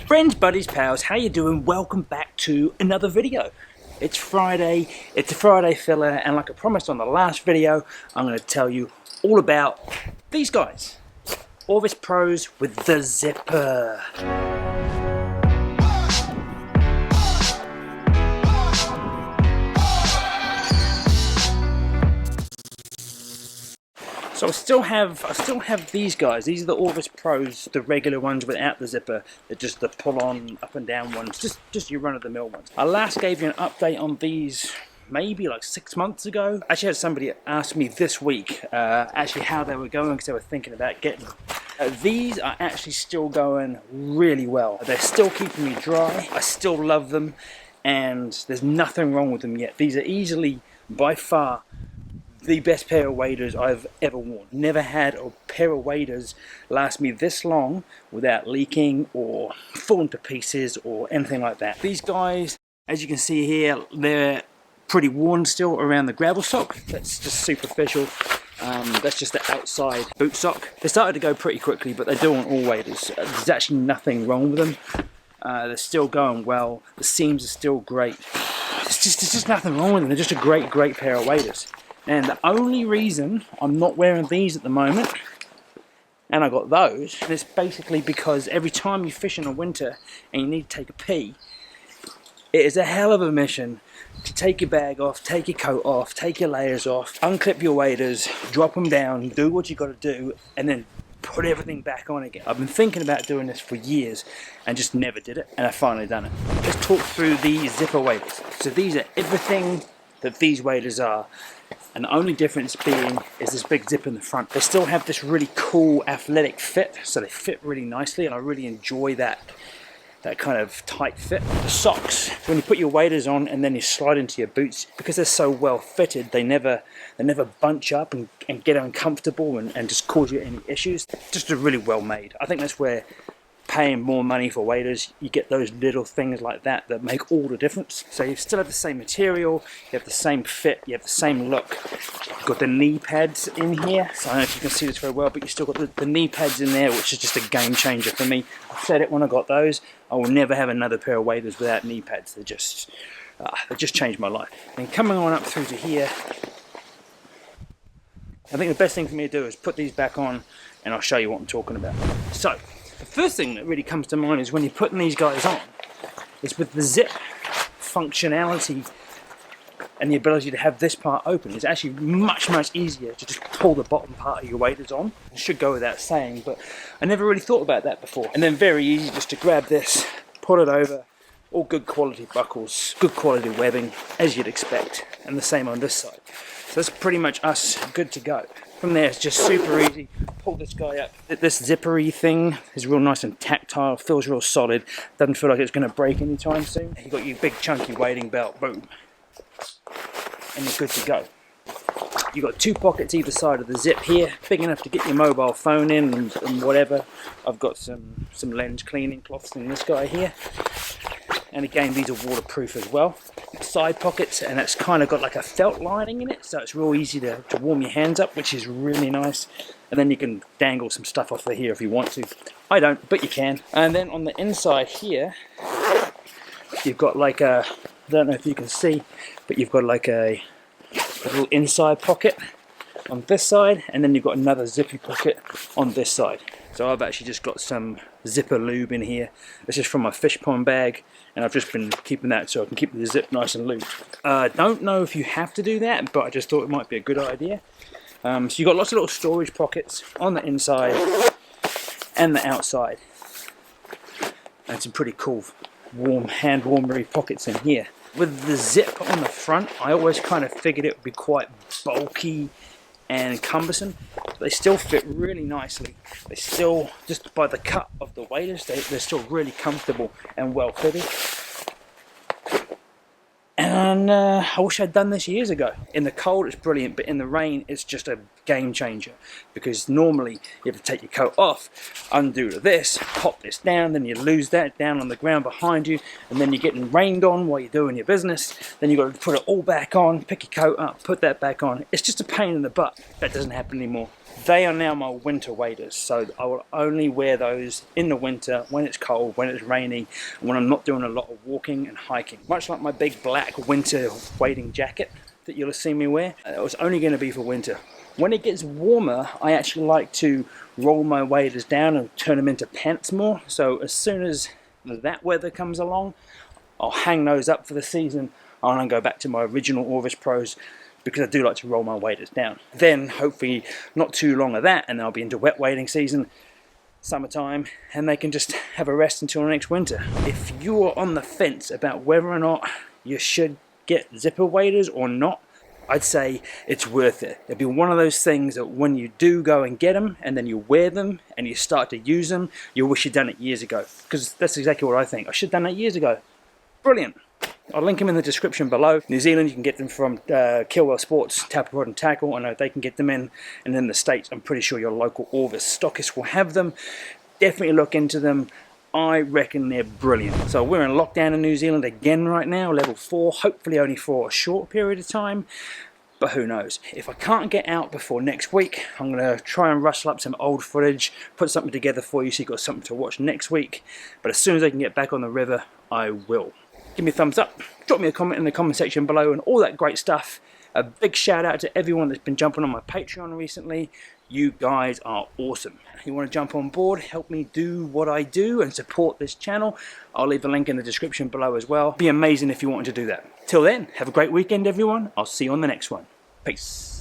Friends, buddies, pals, how you doing? Welcome back to another video. It's Friday, it's a Friday filler, and like I promised on the last video, I'm going to tell you all about these guys. Orvis Pros with the zipper. So I still have these guys. These are the Orvis Pros, the regular ones without the zipper. They're just the pull-on up and down ones, just your run-of-the-mill ones. I last gave you an update on these maybe like 6 months ago. I actually had somebody ask me this week actually how they were going because they were thinking about getting them. These are actually still going really well. They're still keeping me dry. I still love them, and there's nothing wrong with them yet. These are easily, by far, the best pair of waders I've ever worn. Never had a pair of waders last me this long without leaking or falling to pieces or anything like that. These guys, as you can see here, they're pretty worn still around the gravel sock. That's just superficial. That's just the outside boot sock. They started to go pretty quickly, but they're doing all waders. There's actually nothing wrong with them. They're still going well. The seams are still great. There's just nothing wrong with them. They're just a great pair of waders. And the only reason I'm not wearing these at the moment, and I got those, is basically because every time you fish in the winter and you need to take a pee, it is a hell of a mission to take your bag off, take your coat off, take your layers off, unclip your waders, drop them down, do what you got to do, and then put everything back on again. I've been thinking about doing this for years and just never did it, and I finally done it. Let's talk through the zipper waders. So these are everything that these waders are. And the only difference being is this big zip in the front. They still have this really cool athletic fit, so they fit really nicely, and I really enjoy that kind of tight fit. The socks, when you put your waders on and then you slide into your boots, because they're so well fitted, they never bunch up and get uncomfortable and just cause you any issues. Just really well made. I think that's where paying more money for waders, you get those little things like that that make all the difference. So you still have the same material, you have the same fit, you have the same look. You've got the knee pads in here, so I don't know if you can see this very well, but you still got the knee pads in there, which is just a game changer for me. I said it when I got those, I will never have another pair of waders without knee pads. They just changed my life. And coming on up through to here, I think the best thing for me to do is put these back on and I'll show you what I'm talking about. So, the first thing that really comes to mind is when you're putting these guys on, is with the zip functionality and the ability to have this part open. It's actually much easier to just pull the bottom part of your waders on. It should go without saying, but I never really thought about that before. And then very easy just to grab this, put it over, all good quality buckles, good quality webbing, as you'd expect, and the same on this side. So that's pretty much us good to go. From there, it's just super easy. Pull this guy up. This zippery thing is real nice and tactile, feels real solid. Doesn't feel like it's going to break anytime soon. You've got your big chunky wading belt, boom. And you're good to go. You've got 2 pockets either side of the zip here, big enough to get your mobile phone in and whatever. I've got some lens cleaning cloths in this guy here. And again, these are waterproof as well. Side pockets, and it's kind of got like a felt lining in it, so it's real easy to warm your hands up, which is really nice. And then you can dangle some stuff off of here if you want to. I don't, but you can. And then on the inside here, you've got like a, I don't know if you can see, but you've got like a little inside pocket on this side, and then you've got another zippy pocket on this side. So I've actually just got some zipper lube in here. This is from my fish pond bag, and I've just been keeping that so I can keep the zip nice and lubed. Don't know if you have to do that, but I just thought it might be a good idea. So you've got lots of little storage pockets on the inside and the outside. And some pretty cool hand warmery pockets in here. With the zip on the front, I always kind of figured it would be quite bulky and cumbersome. They still fit really nicely. They still, just by the cut of the waders, they're still really comfortable and well fitted. And I wish I'd done this years ago. In the cold it's brilliant, but in the rain it's just a game changer, because normally you have to take your coat off, undo this, pop this down, then you lose that down on the ground behind you, and then you're getting rained on while you're doing your business. Then you've got to put it all back on, pick your coat up, put that back on. It's just a pain in the butt. That doesn't happen anymore. They are now my winter waders, so I will only wear those in the winter when it's cold, when it's rainy, and when I'm not doing a lot of walking and hiking. Much like my big black winter wading jacket that you'll have seen me wear, it was only going to be for winter. When it gets warmer, I actually like to roll my waders down and turn them into pants more, so as soon as that weather comes along, I'll hang those up for the season and I'll go back to my original Orvis Pros, because I do like to roll my waders down. Then hopefully not too long of that and I'll be into wet wading season, summertime, and they can just have a rest until next winter. If you're on the fence about whether or not you should get zipper waders or not, I'd say it's worth it. It'll be one of those things that when you do go and get them and then you wear them and you start to use them, you'll wish you'd done it years ago, because that's exactly what I think. I should have done that years ago. Brilliant. I'll link them in the description below. New Zealand, you can get them from Kilwell Sports, Tap Rod and Tackle. I know they can get them in. And in the States, I'm pretty sure your local Orvis stockist will have them. Definitely look into them. I reckon they're brilliant. So we're in lockdown in New Zealand again right now, level 4. Hopefully only for a short period of time. But who knows. If I can't get out before next week, I'm going to try and rustle up some old footage, put something together for you so you've got something to watch next week. But as soon as I can get back on the river, I will. Give me a thumbs up, drop me a comment in the comment section below and all that great stuff. A big shout out to everyone that's been jumping on my Patreon recently. You guys are awesome. If you want to jump on board, help me do what I do and support this channel, I'll leave a link in the description below as well. It'd be amazing if you wanted to do that. Till then, have a great weekend everyone. I'll see you on the next one. Peace.